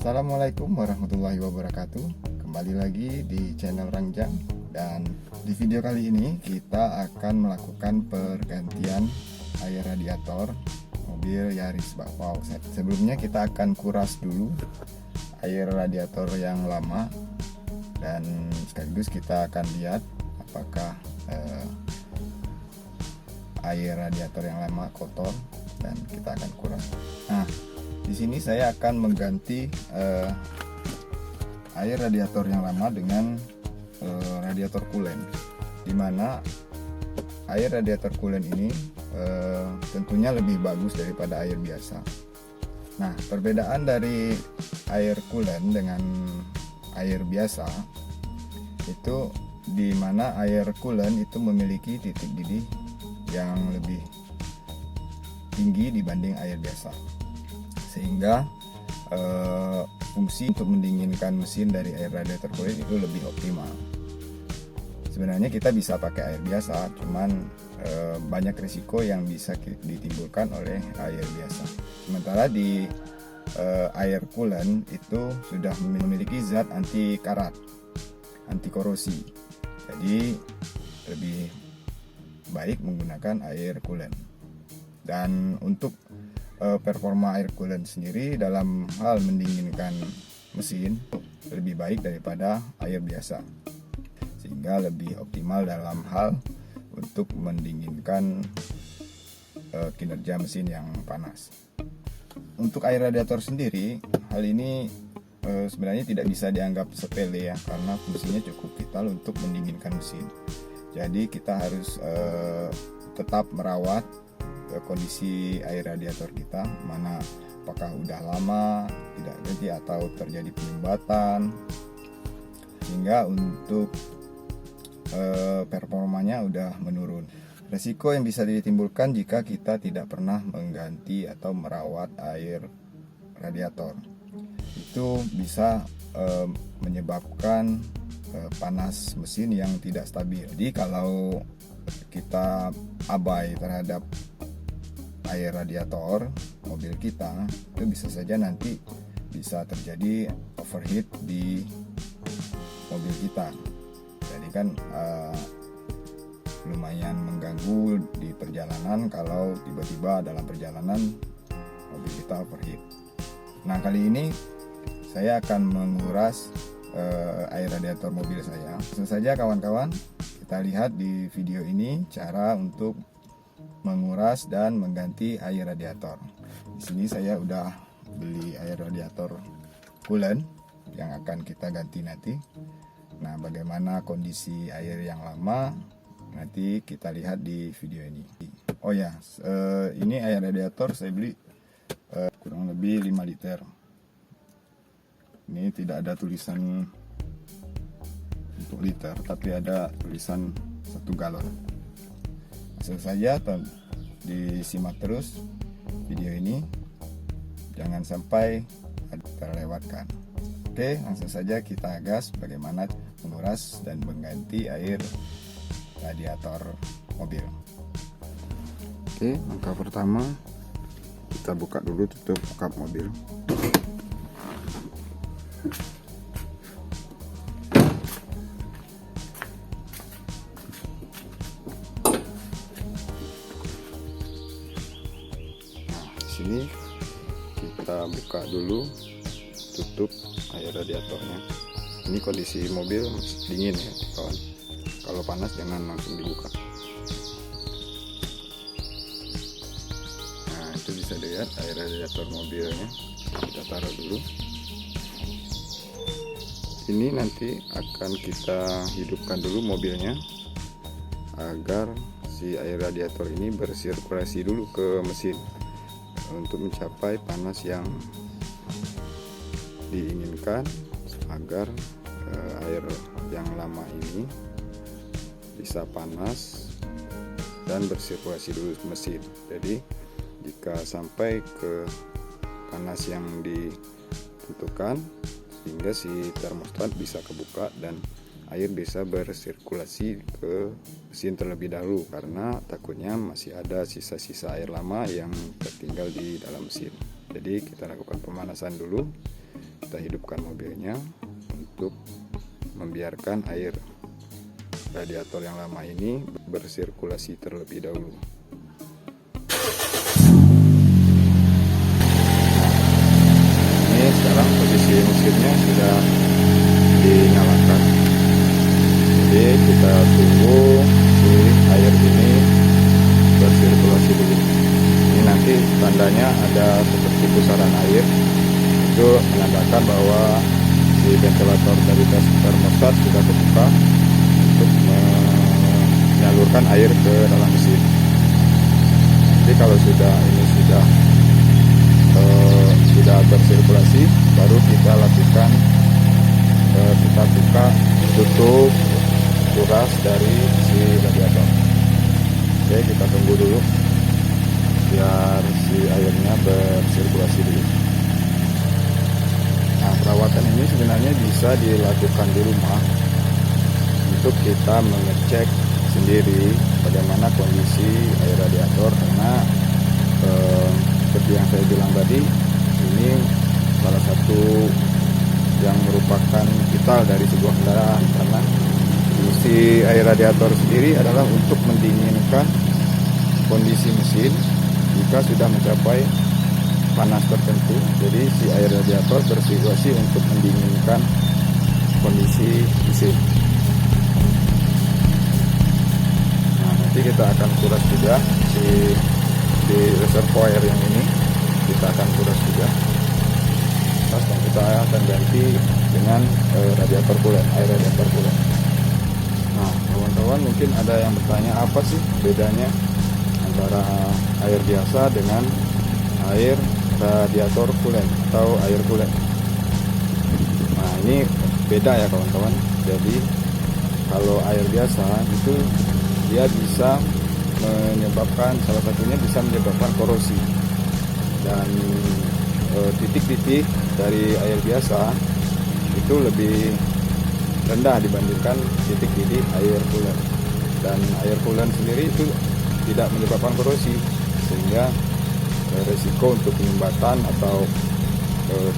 Assalamualaikum warahmatullahi wabarakatuh. Kembali lagi di channel Rangjang. Dan di video kali ini kita akan melakukan pergantian air radiator mobil Yaris Bakpao. Sebelumnya kita akan kuras dulu air radiator yang lama, dan sekaligus kita akan lihat apakah air radiator yang lama kotor, dan kita akan kuras. Nah, di sini saya akan mengganti air radiator yang lama dengan radiator coolant, dimana air radiator coolant ini tentunya lebih bagus daripada air biasa. Nah, perbedaan dari air coolant dengan air biasa itu dimana air coolant itu memiliki titik didih yang lebih tinggi dibanding air biasa, sehingga fungsi untuk mendinginkan mesin dari air radiator coolant itu lebih optimal. Sebenarnya kita bisa pakai air biasa, cuman banyak risiko yang bisa ditimbulkan oleh air biasa. Sementara di air coolant itu sudah memiliki zat anti karat, anti korosi, jadi lebih baik menggunakan air coolant. Dan untuk performa air coolant sendiri dalam hal mendinginkan mesin lebih baik daripada air biasa, sehingga lebih optimal dalam hal untuk mendinginkan kinerja mesin yang panas. Untuk air radiator sendiri, hal ini sebenarnya tidak bisa dianggap sepele ya, karena fungsinya cukup vital untuk mendinginkan mesin. Jadi kita harus tetap merawat kondisi air radiator kita, mana apakah udah lama tidak ganti atau terjadi penyumbatan, sehingga untuk performanya udah menurun. Resiko yang bisa ditimbulkan jika kita tidak pernah mengganti atau merawat air radiator itu bisa menyebabkan panas mesin yang tidak stabil. Jadi kalau kita abai terhadap air radiator mobil kita, itu bisa saja nanti bisa terjadi overheat di mobil kita. Jadi kan lumayan mengganggu di perjalanan kalau tiba-tiba dalam perjalanan mobil kita overheat. Nah, kali ini saya akan menguras air radiator mobil saya. Langsung saja kawan-kawan, kita lihat di video ini cara untuk menguras dan mengganti air radiator. Di sini saya udah beli air radiator coolant yang akan kita ganti nanti. Nah, bagaimana kondisi air yang lama nanti kita lihat di video ini. Oh ya, ini air radiator saya beli kurang lebih 5 liter. Ini tidak ada tulisan untuk liter, tapi ada tulisan 1 galon. Langsung saja disimak terus video ini, jangan sampai terlewatkan. Oke, langsung saja kita gas bagaimana menguras dan mengganti air radiator mobil. Oke, langkah pertama kita buka dulu tutup kap mobil. Sini kita buka dulu tutup air radiatornya. Ini kondisi mobil masih dingin ya kawan, kalau panas jangan langsung dibuka. Nah, itu bisa dilihat air radiator mobilnya, kita taruh dulu. Ini nanti akan kita hidupkan dulu mobilnya agar si air radiator ini bersirkulasi dulu ke mesin untuk mencapai panas yang diinginkan, agar air yang lama ini bisa panas dan bersirkulasi dulu ke mesin. Jadi jika sampai ke panas yang ditentukan, sehingga si termostat bisa kebuka dan air bisa bersirkulasi ke mesin terlebih dahulu, karena takutnya masih ada sisa-sisa air lama yang tertinggal di dalam mesin. Jadi kita lakukan pemanasan dulu kita hidupkan mobilnya untuk membiarkan air radiator yang lama ini bersirkulasi terlebih dahulu. Ini sekarang posisi mesinnya sudah dinyalakan, jadi kita tunggu si air ini bersirkulasi dulu. Ini nanti tandanya ada seperti pusaran air, itu menandakan bahwa si ventilator dari termostat sudah terbuka untuk menyalurkan air ke dalam mesin. Jadi kalau sudah bersirkulasi, baru kita lakukan kita buka tutup kuras dari si radiator. Oke, kita tunggu dulu biar si airnya bersirkulasi dulu. Nah, perawatan ini sebenarnya bisa dilakukan di rumah untuk kita mengecek sendiri bagaimana kondisi air radiator, karena seperti yang saya bilang tadi, ini salah satu yang merupakan vital dari sebuah kendaraan, karena fungsi air radiator sendiri adalah untuk mendinginkan kondisi mesin jika sudah mencapai panas tertentu. Jadi si air radiator bersirkulasi untuk mendinginkan kondisi mesin. Nah, nanti kita akan kuras juga di reservoir yang ini, kita akan kuras juga. Terus kita akan ganti dengan radiator coolant, air radiator coolant. Nah, kawan-kawan mungkin ada yang bertanya, apa sih bedanya antara air biasa dengan air radiator coolant atau air coolant? Nah, ini beda ya kawan-kawan. Jadi kalau air biasa itu dia bisa menyebabkan, salah satunya bisa menyebabkan korosi, dan titik-titik dari air biasa itu lebih rendah dibandingkan titik-titik air coolant. Dan air coolant sendiri itu tidak menyebabkan korosi, sehingga resiko untuk penyumbatan atau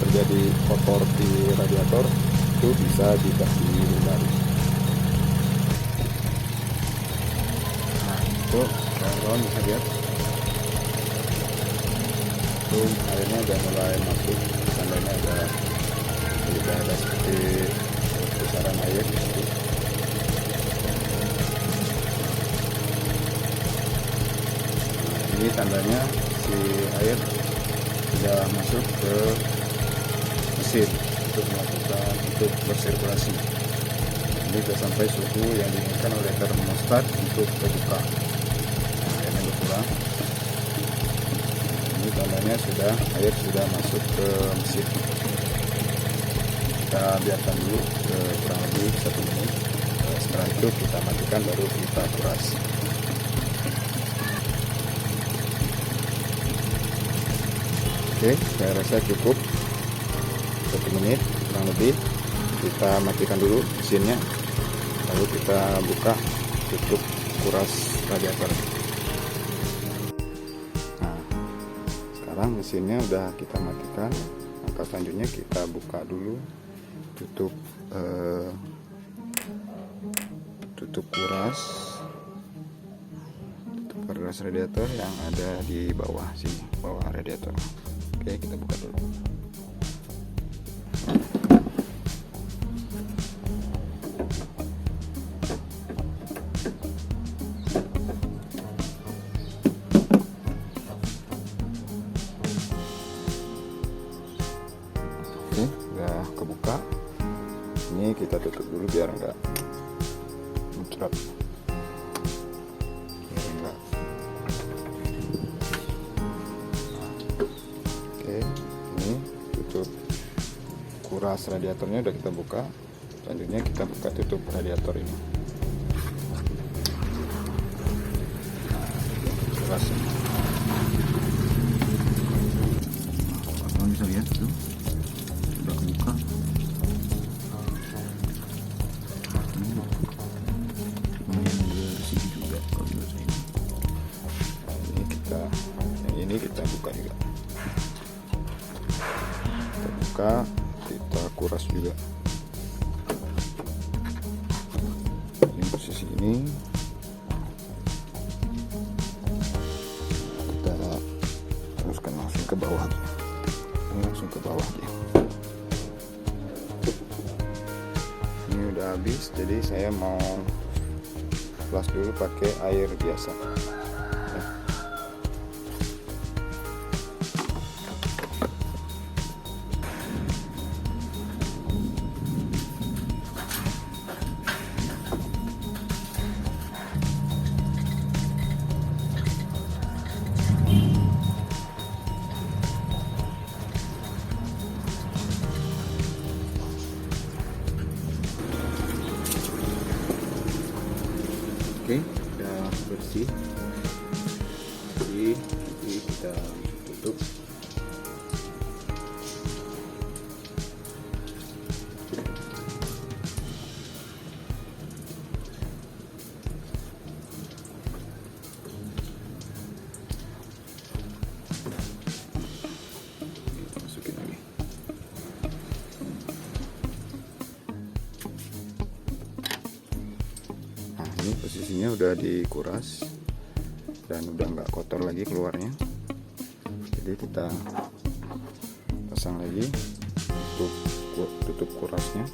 terjadi kotor di radiator itu bisa dihindari. Nah, itu kawan-kawan bisa lihat, itu airnya udah mulai masuk, tandanya ada seperti pusaran air gitu. Nah, ini tandanya si air sudah masuk ke mesin untuk bersirkulasi. Ini sudah sampai suhu yang diinginkan oleh termostat untuk terbuka. Nah, airnya berkurang. Ini tandanya air sudah masuk ke mesin. Kita biarkan dulu kurang lebih 1 menit. Setelah itu kita matikan, baru kita kuras. Oke, saya rasa cukup 1 menit kurang lebih. Kita matikan dulu mesinnya, lalu kita buka tutup kuras radiator. Nah, sekarang mesinnya udah kita matikan. Langkah selanjutnya kita buka dulu tutup kuras radiator yang ada di bawah sini, bawah radiator. Oke, kita buka dulu. Oke, udah kebuka. Ini kita tutup dulu biar enggak muncrat. Kuras radiatornya udah kita buka. Selanjutnya kita buka tutup radiator ini. Kuras. Kalian bisa lihat tuh, udah kebuka. Bersih juga kalau ini. Ini kita buka juga. Kita buka kuras juga. Ini posisi ini kita teruskan langsung ke bawah. Ini langsung ke bawah aja. Ini udah habis, jadi saya mau flush dulu pakai air biasa. Oke, udah bersih. Jadi kita tutup. Masukin lagi. Ini posisinya udah dikuras dan udah nggak kotor lagi keluarnya, jadi kita pasang lagi untuk tutup kurasnya,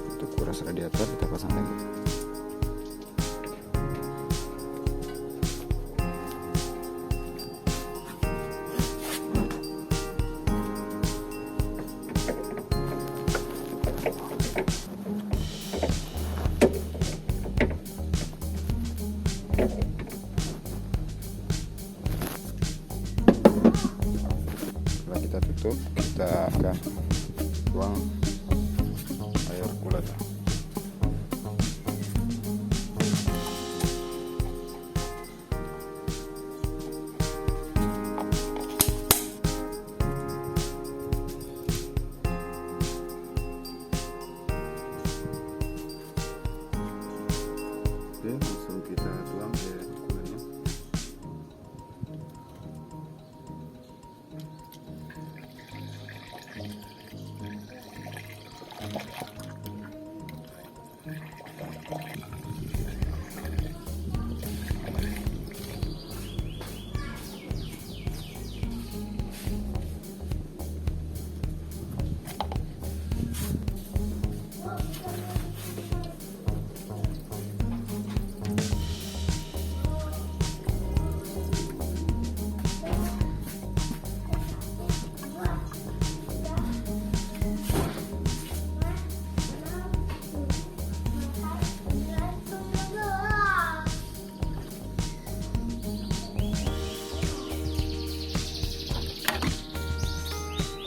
untuk kuras radiator kita pasang lagi. Setelah kita tutup, kita akan tuang air cooler. Oke, langsung kita tuang air coolernya.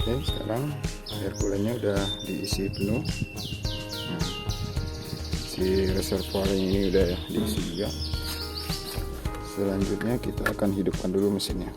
Oke, sekarang air coolernya udah diisi penuh. Nah, si reservoir ini udah diisi juga. Selanjutnya kita akan hidupkan dulu mesinnya.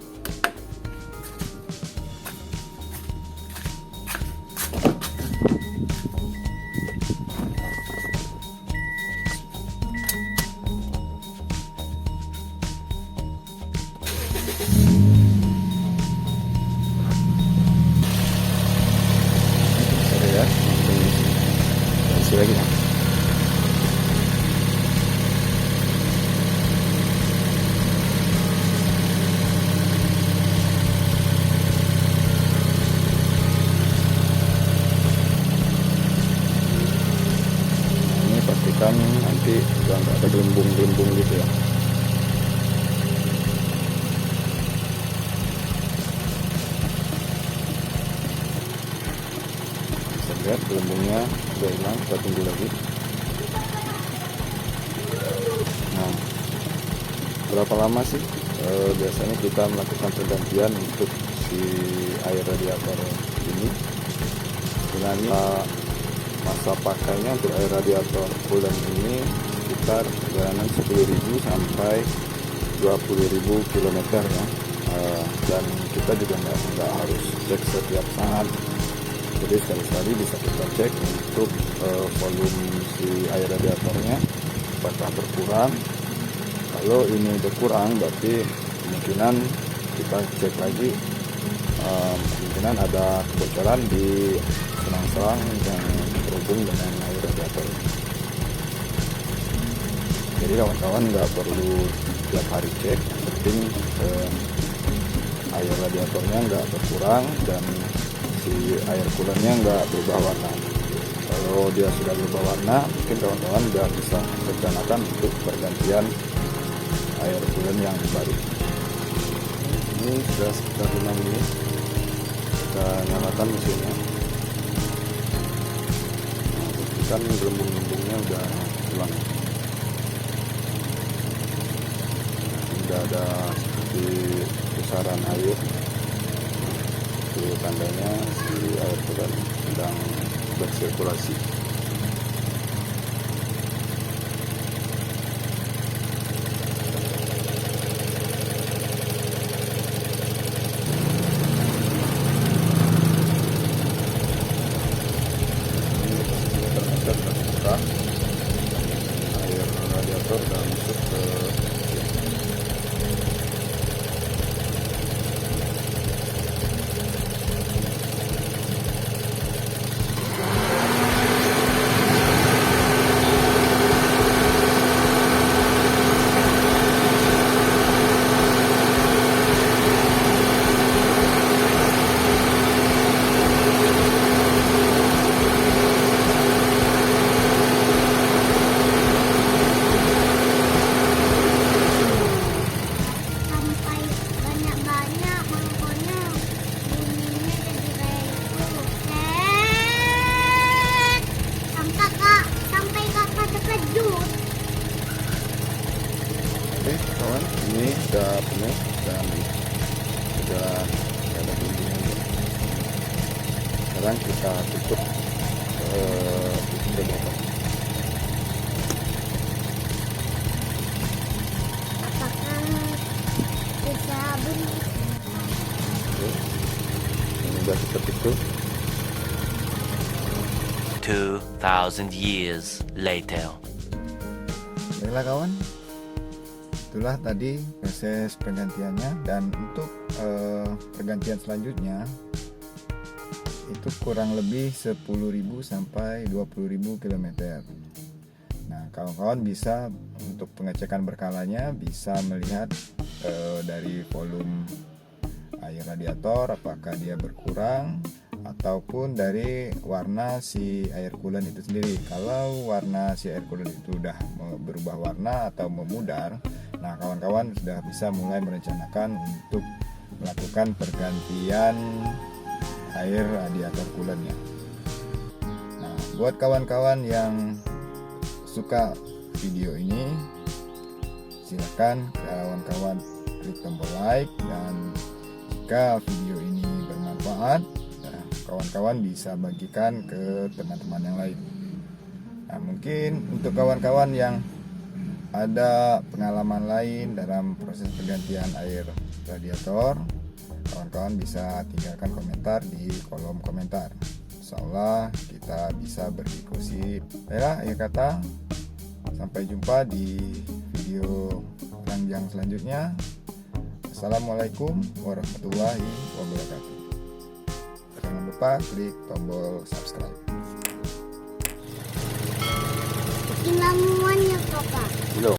Isi lagi ya. Ini pastikan nanti nggak ada gelembung-gelembung gitu ya. Bisa lihat gelembungnya udah hilang, kita tunggu lagi. Nah, berapa lama sih biasanya kita melakukan pergantian untuk si air radiator ini? Sebenarnya masa pakainya untuk air radiator coolant ini sekitar perjalanan 10.000 sampai 20.000 km ya. Dan kita juga nggak harus cek setiap saat. Jadi sekali-sekali bisa kita cek untuk volume si air radiatornya apakah berkurang. Kalau ini berkurang berarti kemungkinan kita cek lagi, kemungkinan ada kebocoran di selang-selang yang terhubung dengan air radiator. Jadi kawan-kawan nggak perlu tiap hari cek, yang penting air radiatornya nggak berkurang dan si air coolernya nggak berubah warna. Kalau dia sudah berubah warna, mungkin kawan-kawan udah bisa rencanakan untuk pergantian air cooler yang baru. Ini sudah sekitar 5 menit, kita nyalakan mesinnya. Nah, pastikan gelembung-gelembungnya udah hilang. Sudah ada seperti pusaran air, itu tandanya si air cooler sedang bersirkulasi. Air radiator sudah masuk ke kawan, ini sudah penuh dan sudah ada bimbingannya. Sekarang kita tutup radiator. Apakah bisa bunyi? Ini sudah kita tutup. 2,000 years later. Baiklah kawan, itulah tadi proses pergantiannya, dan untuk pergantian selanjutnya itu kurang lebih 10.000 sampai 20.000 km. Nah, kawan-kawan bisa untuk pengecekan berkalanya bisa melihat dari volume air radiator apakah dia berkurang ataupun dari warna si air coolant itu sendiri. Kalau warna si air coolant itu udah berubah warna atau memudar, nah kawan-kawan sudah bisa mulai merencanakan untuk melakukan pergantian air radiator coolantnya. Nah, buat kawan-kawan yang suka video ini, silakan kawan-kawan klik tombol like, dan jika video ini bermanfaat, kawan-kawan bisa bagikan ke teman-teman yang lain. Nah, mungkin untuk kawan-kawan yang ada pengalaman lain dalam proses pergantian air radiator, kawan-kawan bisa tinggalkan komentar di kolom komentar. Insyaallah kita bisa berdiskusi. Baiklah, akhir kata, sampai jumpa di video yang selanjutnya. Assalamualaikum warahmatullahi wabarakatuh. Jangan lupa klik tombol subscribe. Bikin lamuannya, Papa.